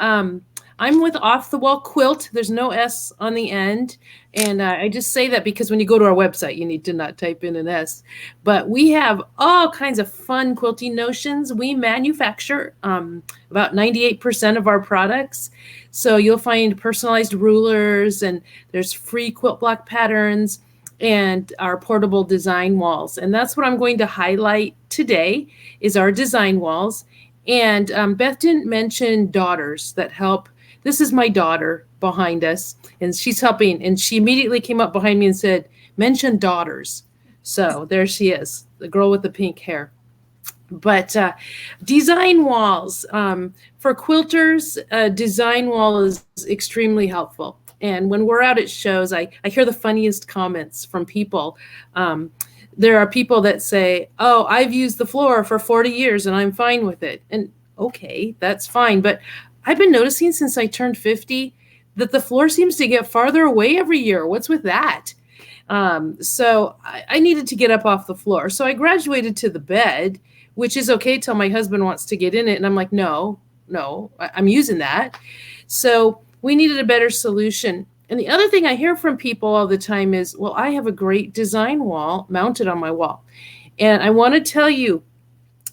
I'm with Off the Wall Quilt. There's no S on the end. And I just say that because when you go to our website, you need to not type in an S. But we have all kinds of fun quilting notions. We manufacture about 98% of our products. So you'll find personalized rulers and there's free quilt block patterns. and our portable design walls. And that's what I'm going to highlight today is our design walls. And Beth didn't mention daughters that help. This is my daughter behind us, and she's helping. And she immediately came up behind me and said, mention daughters. So there she is, the girl with the pink hair. But design walls, for quilters, a design wall is extremely helpful. And when we're out at shows, I hear the funniest comments from people. There are people that say, oh, I've used the floor for 40 years and I'm fine with it. And okay, that's fine. But I've been noticing since I turned 50 that the floor seems to get farther away every year. What's with that? So I needed to get up off the floor. So I graduated to the bed, which is okay till my husband wants to get in it. And I'm like, no, I'm using that. So we needed a better solution. And the other thing I hear from people all the time is, well, I have a great design wall mounted on my wall. And I want to tell you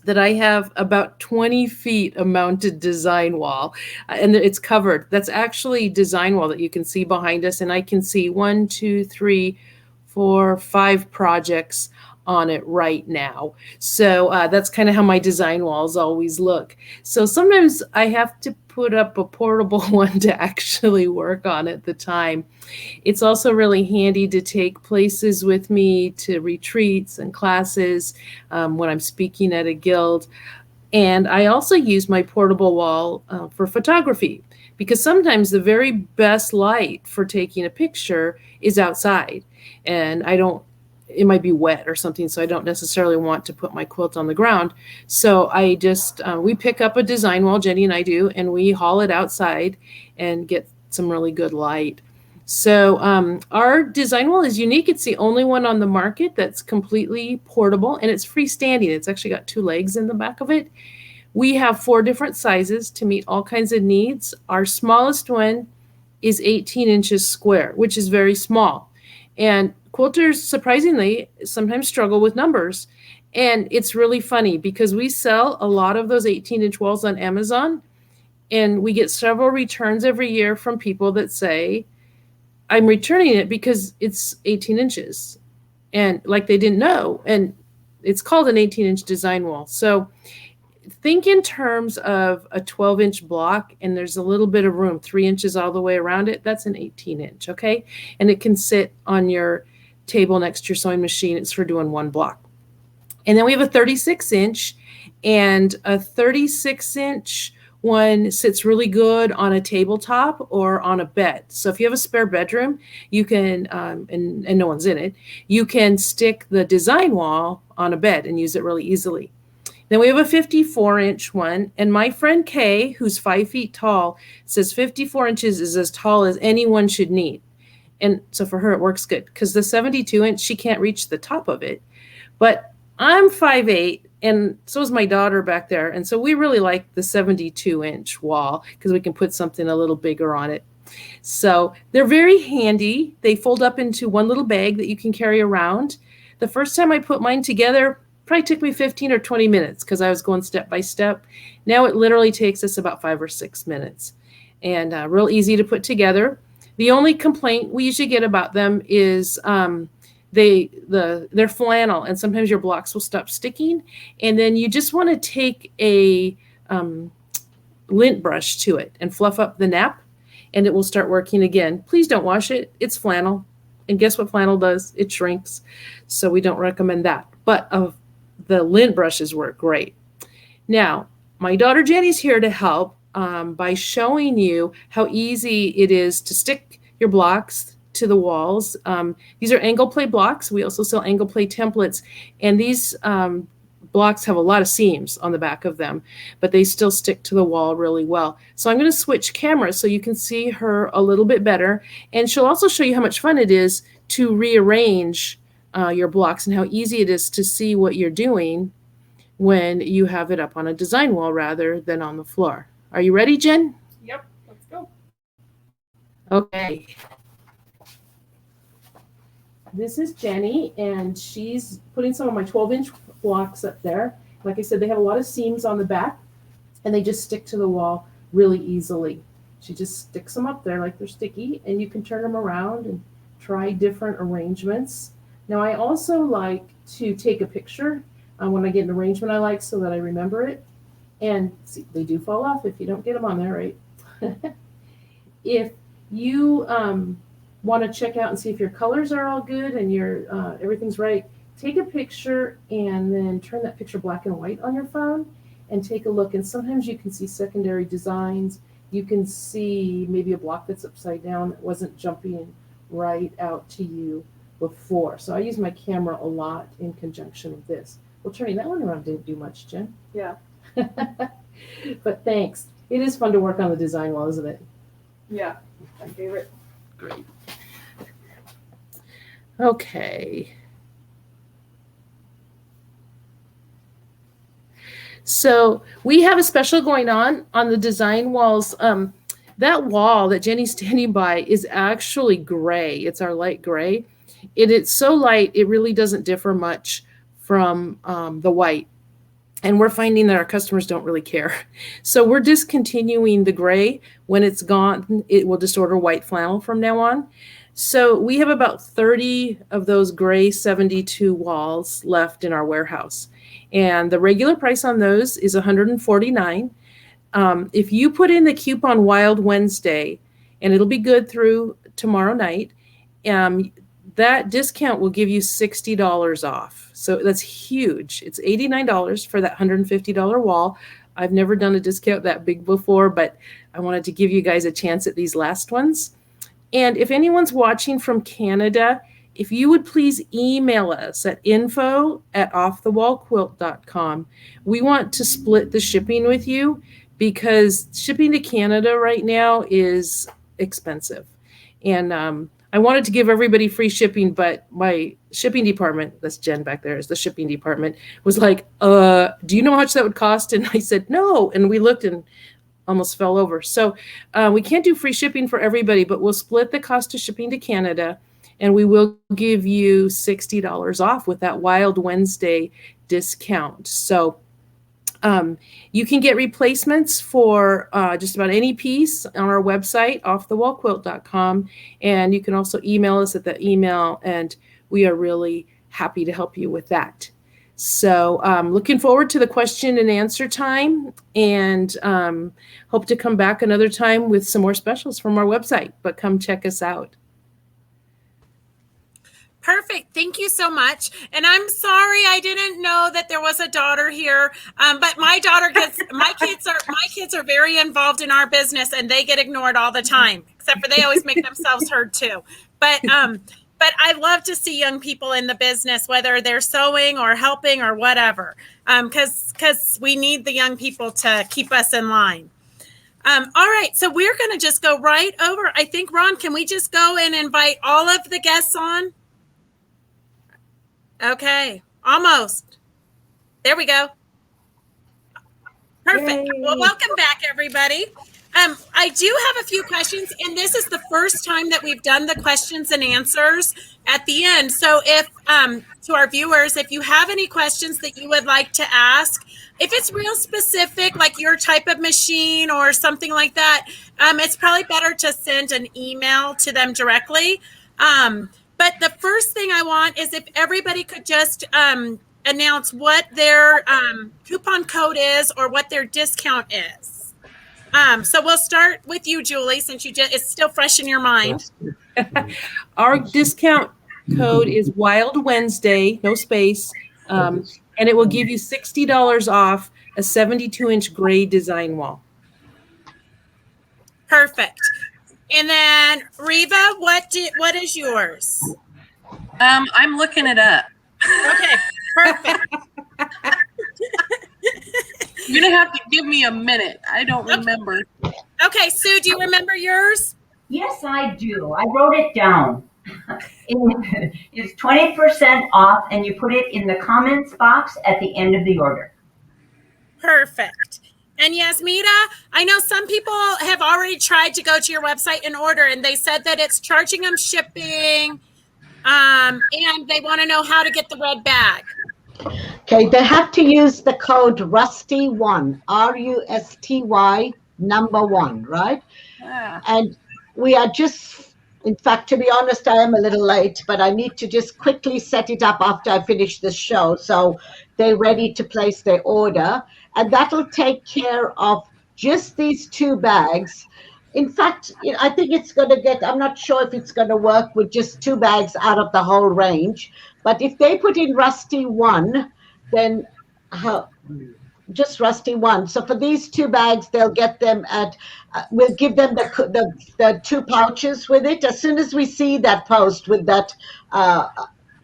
that I have about 20 feet of mounted design wall, and it's covered. That's actually design wall that you can see behind us. And I can see 1, 2, 3, 4, 5 projects on it right now. So that's kind of how my design walls always look. So sometimes I have to put up a portable one to actually work on at the time. It's also really handy to take places with me to retreats and classes when I'm speaking at a guild. And I also use my portable wall for photography, because sometimes the very best light for taking a picture is outside. And it might be wet or something, so I don't necessarily want to put my quilt on the ground. So I just, we pick up a design wall, Jenny and I do, and we haul it outside and get some really good light. So our design wall is unique. It's the only one on the market that's completely portable, and it's freestanding. It's actually got 2 legs in the back of it. We have 4 different sizes to meet all kinds of needs. Our smallest one is 18 inches square, which is very small. And quilters, surprisingly, sometimes struggle with numbers. And it's really funny because we sell a lot of those 18-inch walls on Amazon, and we get several returns every year from people that say, I'm returning it because it's 18 inches. And like they didn't know. And it's called an 18-inch design wall. So think in terms of a 12-inch block, and there's a little bit of room, 3 inches all the way around it. That's an 18-inch, okay? And it can sit on your table next to your sewing machine. It's for doing 1 block. And then we have a 36-inch, and a 36-inch one sits really good on a tabletop or on a bed. So if you have a spare bedroom, you can, and no one's in it, you can stick the design wall on a bed and use it really easily. Then we have a 54-inch one, and my friend Kay, who's 5 feet tall, says 54 inches is as tall as anyone should need. And so for her, it works good, because the 72-inch, she can't reach the top of it. But I'm 5'8", and so is my daughter back there. And so we really like the 72-inch wall because we can put something a little bigger on it. So they're very handy. They fold up into one little bag that you can carry around. The first time I put mine together, probably took me 15 or 20 minutes because I was going step by step. Now it literally takes us about 5 or 6 minutes, and real easy to put together. The only complaint we usually get about them is they're flannel, and sometimes your blocks will stop sticking, and then you just want to take a lint brush to it and fluff up the nap, and it will start working again. Please don't wash it. It's flannel, and guess what flannel does? It shrinks, so we don't recommend that. But the lint brushes work great. Now, my daughter Jenny's here to help by showing you how easy it is to stick your blocks to the walls. These are angle play blocks. We also sell angle play templates, and these blocks have a lot of seams on the back of them, but they still stick to the wall really well. So I'm going to switch cameras so you can see her a little bit better, and she'll also show you how much fun it is to rearrange your blocks and how easy it is to see what you're doing when you have it up on a design wall rather than on the floor. Are you ready, Jen? Yep, let's go. Okay. This is Jenny, and she's putting some of my 12-inch blocks up there. Like I said, they have a lot of seams on the back, and they just stick to the wall really easily. She just sticks them up there like they're sticky, and you can turn them around and try different arrangements. Now, I also like to take a picture when I get an arrangement I like so that I remember it. And see, they do fall off if you don't get them on there, right? If you want to check out and see if your colors are all good and your everything's right, take a picture and then turn that picture black and white on your phone and take a look. And sometimes you can see secondary designs. You can see maybe a block that's upside down that wasn't jumping right out to you before. So I use my camera a lot in conjunction with this. Well, turning that one around didn't do much, Jen. Yeah. But thanks. It is fun to work on the design wall, isn't it? Yeah. My favorite. Great. Okay. So we have a special going on the design walls. That wall that Jenny's standing by is actually gray. It's our light gray. It's so light, it really doesn't differ much from the white. And we're finding that our customers don't really care. So we're discontinuing the gray. When it's gone, it will just order white flannel from now on. So we have about 30 of those gray 72 walls left in our warehouse. And the regular price on those is $149. If you put in the coupon Wild Wednesday, and it'll be good through tomorrow night, that discount will give you $60 off. So that's huge. It's $89 for that $150 wall. I've never done a discount that big before, but I wanted to give you guys a chance at these last ones. And if anyone's watching from Canada, if you would please email us at info@offthewallquilt.com. We want to split the shipping with you because shipping to Canada right now is expensive. And I wanted to give everybody free shipping, but my shipping department, that's Jen back there, is the shipping department, was like, do you know how much that would cost? And I said, no. And we looked and almost fell over. So we can't do free shipping for everybody, but we'll split the cost of shipping to Canada, and we will give you $60 off with that Wild Wednesday discount. So you can get replacements for just about any piece on our website, offthewallquilt.com. And you can also email us at the email, and we are really happy to help you with that. So looking forward to the question and answer time, and hope to come back another time with some more specials from our website, but come check us out. Perfect. Thank you so much. And I'm sorry I didn't know that there was a daughter here. But my daughter gets my kids are very involved in our business, and they get ignored all the time, except for they always make themselves heard too. But I love to see young people in the business, whether they're sewing or helping or whatever, because we need the young people to keep us in line. All right, so we're going to just go right over. I think, Ron, can we just go and invite all of the guests on? Okay, almost. There we go. Perfect. Yay. Well, welcome back, everybody. I do have a few questions, and this is the first time that we've done the questions and answers at the end. So if, to our viewers, if you have any questions that you would like to ask, if it's real specific, like your type of machine or something like that, it's probably better to send an email to them directly. But the first thing I want is if everybody could just announce what their coupon code is or what their discount is. So we'll start with you, Julie, since it's still fresh in your mind. Our discount code is Wild Wednesday, no space, and it will give you $60 off a 72-inch gray design wall. Perfect. And then Reva, what is yours? I'm looking it up. Okay, perfect. You're gonna have to give me a minute. I don't remember. Okay, Sue, do you remember yours? Yes, I do. I wrote it down. It's 20% off, and you put it in the comments box at the end of the order. Perfect. And Yasmita, I know some people have already tried to go to your website and order, and they said that it's charging them shipping, and they want to know how to get the red bag. Okay, they have to use the code RUSTY1, RUSTY #1, right? Yeah. And we are just In fact, to be honest, I am a little late, but I need to just quickly set it up after I finish this show. So they're ready to place their order. And that'll take care of just these 2 bags. In fact, I think it's going to I'm not sure if it's going to work with just 2 bags out of the whole range. But if they put in Rusty 1, then just Rusty 1. So for these 2 bags, they'll get them at, we'll give them the 2 pouches with it. As soon as we see that post with that,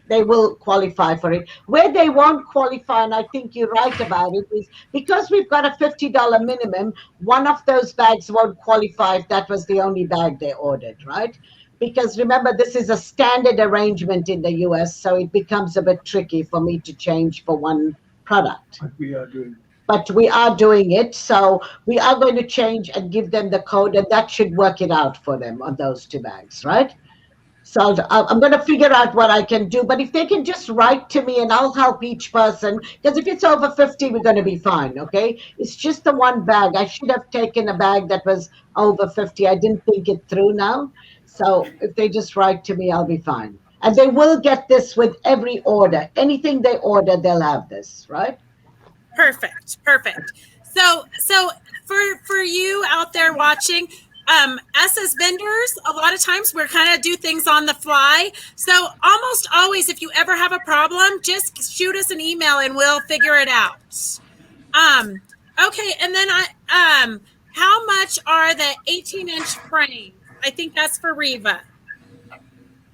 they will qualify for it. Where they won't qualify, and I think you're right about it, is because we've got a $50 minimum, one of those bags won't qualify if that was the only bag they ordered, right? Because remember, this is a standard arrangement in the US, so it becomes a bit tricky for me to change for one product. But we are doing it. So we are going to change and give them the code, and that should work it out for them on those 2 bags, right? So I'm going to figure out what I can do. But if they can just write to me, and I'll help each person, because if it's over 50, we're going to be fine, okay? It's just the 1 bag. I should have taken a bag that was over 50. I didn't think it through now. So if they just write to me, I'll be fine. And they will get this with every order. Anything they order, they'll have this, right? Perfect. So for you out there watching, us as vendors, a lot of times we're kind of do things on the fly. So almost always, if you ever have a problem, just shoot us an email and we'll figure it out. Okay, and then how much are the 18-inch frames? I think that's for Reva.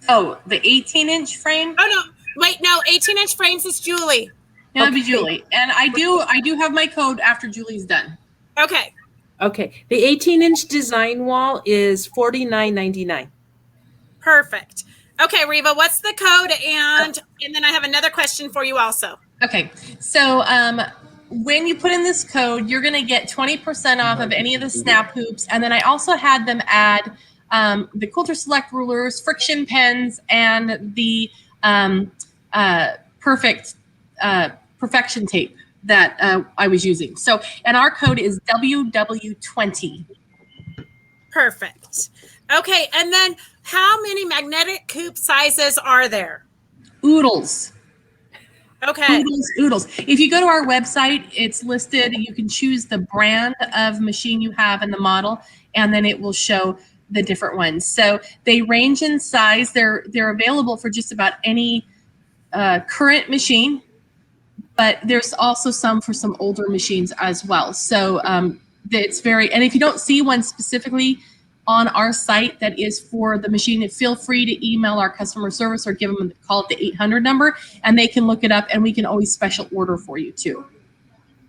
Oh, the 18-inch frame? Oh no, wait, no, 18-inch frames is Julie. That'll be Julie. And I do have my code after Julie's done. Okay. Okay. The 18-inch design wall is $49.99. Perfect. Okay, Reva, what's the code? And then I have another question for you also. Okay. So when you put in this code, you're going to get 20% off of any of the snap hoops. And then I also had them add the Quilter Select rulers, friction pens, and the perfection tape that I was using. So, and our code is WW20. Perfect. Okay, and then how many magnetic hoop sizes are there? Oodles. Okay. Oodles. If you go to our website, it's listed. You can choose the brand of machine you have and the model, and then it will show the different ones. So they range in size. They're available for just about any current machine, but there's also some for some older machines as well. So it's very, and if you don't see one specifically on our site that is for the machine, feel free to email our customer service or give them a call at the 800 number, and they can look it up, and we can always special order for you too.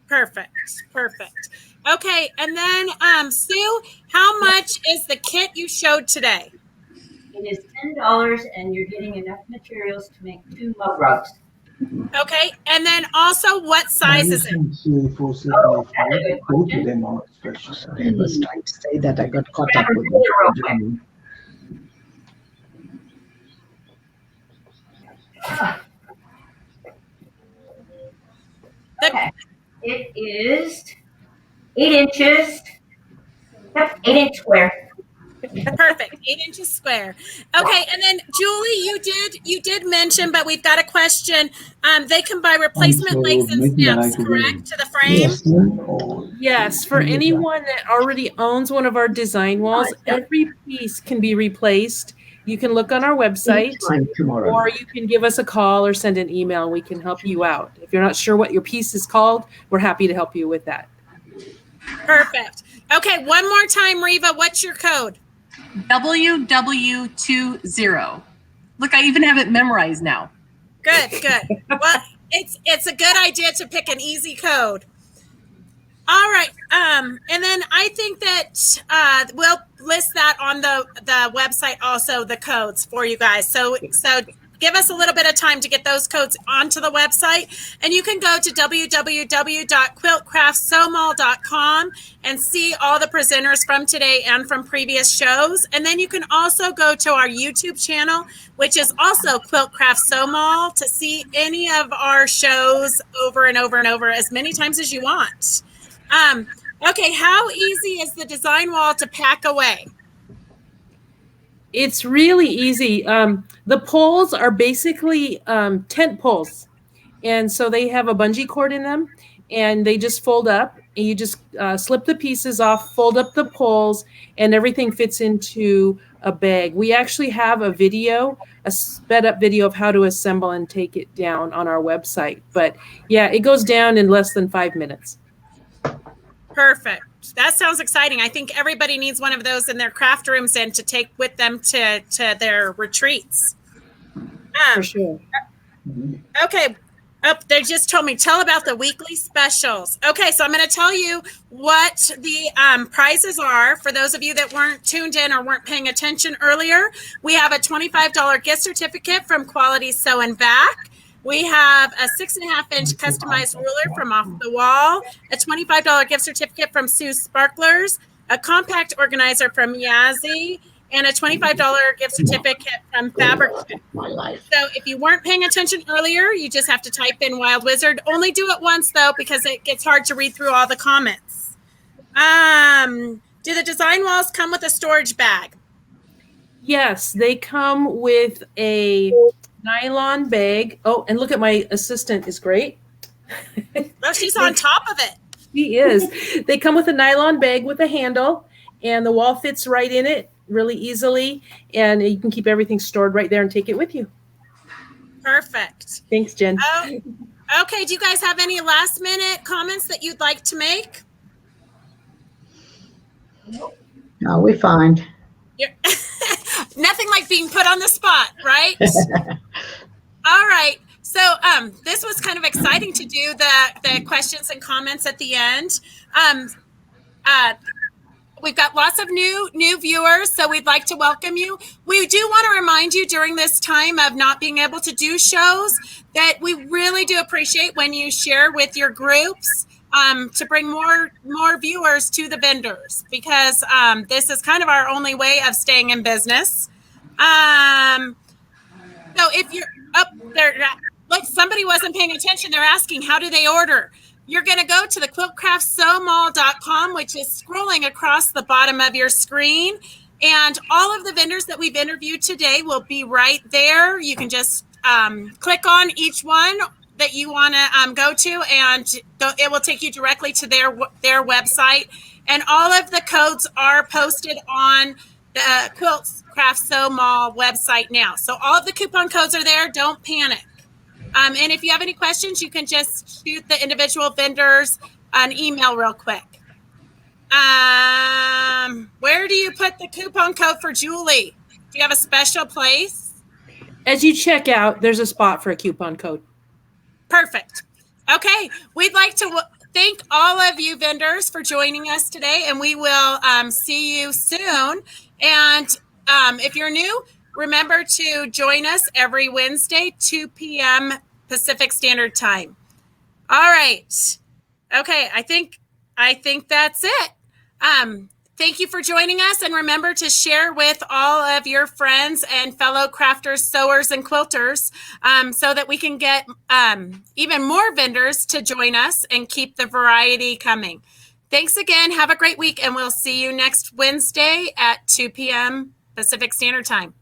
Perfect. Okay, and then Sue, how much is the kit you showed today? It is $10, and you're getting enough materials to make 2 mug rugs. Okay, and then also what size is it? Oh, that's a good question. I was trying to say that I got caught up with Real quick. Okay, it is 8 inches. Yep, 8-inch square. Perfect. 8 inches square. Okay, and then Julie, you did mention, but we've got a question. They can buy replacement legs and snaps, correct, to the frame? Yes, for anyone that already owns one of our design walls, every piece can be replaced. You can look on our website, or you can give us a call or send an email, and we can help you out. If you're not sure what your piece is called, we're happy to help you with that. Perfect. Okay, one more time, Reva, what's your code? WW20. Look, I even have it memorized now. Good. Well, it's a good idea to pick an easy code. All right. And then I think that we'll list that on the website also, the codes for you guys. So give us a little bit of time to get those codes onto the website. And you can go to www.quiltcraftsomal.com and see all the presenters from today and from previous shows. And then you can also go to our YouTube channel, which is also Quilt Craft Somal, to see any of our shows over and over and over as many times as you want. Okay, how easy is the design wall to pack away? It's really easy. The poles are basically tent poles. And so they have a bungee cord in them, and they just fold up. And you just slip the pieces off, fold up the poles, and everything fits into a bag. We actually have a video, a sped up video of how to assemble and take it down on our website. But yeah, it goes down in less than 5 minutes. Perfect. That sounds exciting. I think everybody needs one of those in their craft rooms and to take with them to their retreats. For sure. Okay. Oh, they just told me, tell about the weekly specials. Okay, so I'm going to tell you what the prizes are for those of you that weren't tuned in or weren't paying attention earlier. We have a $25 gift certificate from Quality Sew and Back. We have a 6.5-inch customized ruler from Off the Wall, a $25 gift certificate from Sue's Sparklers, a compact organizer from Yazzii, and a $25 gift certificate from Fabric. So if you weren't paying attention earlier, you just have to type in Wild Wizard. Only do it once, though, because it gets hard to read through all the comments. Do the design walls come with a storage bag? Yes, they come with a nylon bag. Oh, and look at my assistant is great. Oh, she's on top of it. She is. They come with a nylon bag with a handle, and the wall fits right in it really easily, and you can keep everything stored right there and take it with you. Perfect. Thanks, Jen. Okay, do you guys have any last minute comments that you'd like to make? No, we're fine. Nothing like being put on the spot, right? All right. So this was kind of exciting to do the questions and comments at the end. We've got lots of new viewers, so we'd like to welcome you. We do want to remind you during this time of not being able to do shows that we really do appreciate when you share with your groups to bring more viewers to the vendors, because this is kind of our only way of staying in business. So if you're up there, look, somebody wasn't paying attention. They're asking, how do they order? You're going to go to the quiltcraftsewmall.com, which is scrolling across the bottom of your screen. And all of the vendors that we've interviewed today will be right there. You can just click on each one that you want to go to, and it will take you directly to their website. And all of the codes are posted on the Quilt Craft Sew Mall website now. So all of the coupon codes are there. Don't panic. And if you have any questions, you can just shoot the individual vendors an email real quick. Where do you put the coupon code for Julie? Do you have a special place? As you check out, there's a spot for a coupon code. Perfect. Okay. We'd like to thank all of you vendors for joining us today, and we will see you soon. And if you're new, remember to join us every Wednesday, 2 p.m. Pacific Standard Time. All right. Okay. I think that's it. Thank you for joining us, and remember to share with all of your friends and fellow crafters, sewers, and quilters so that we can get even more vendors to join us and keep the variety coming. Thanks again. Have a great week, and we'll see you next Wednesday at 2 p.m. Pacific Standard Time.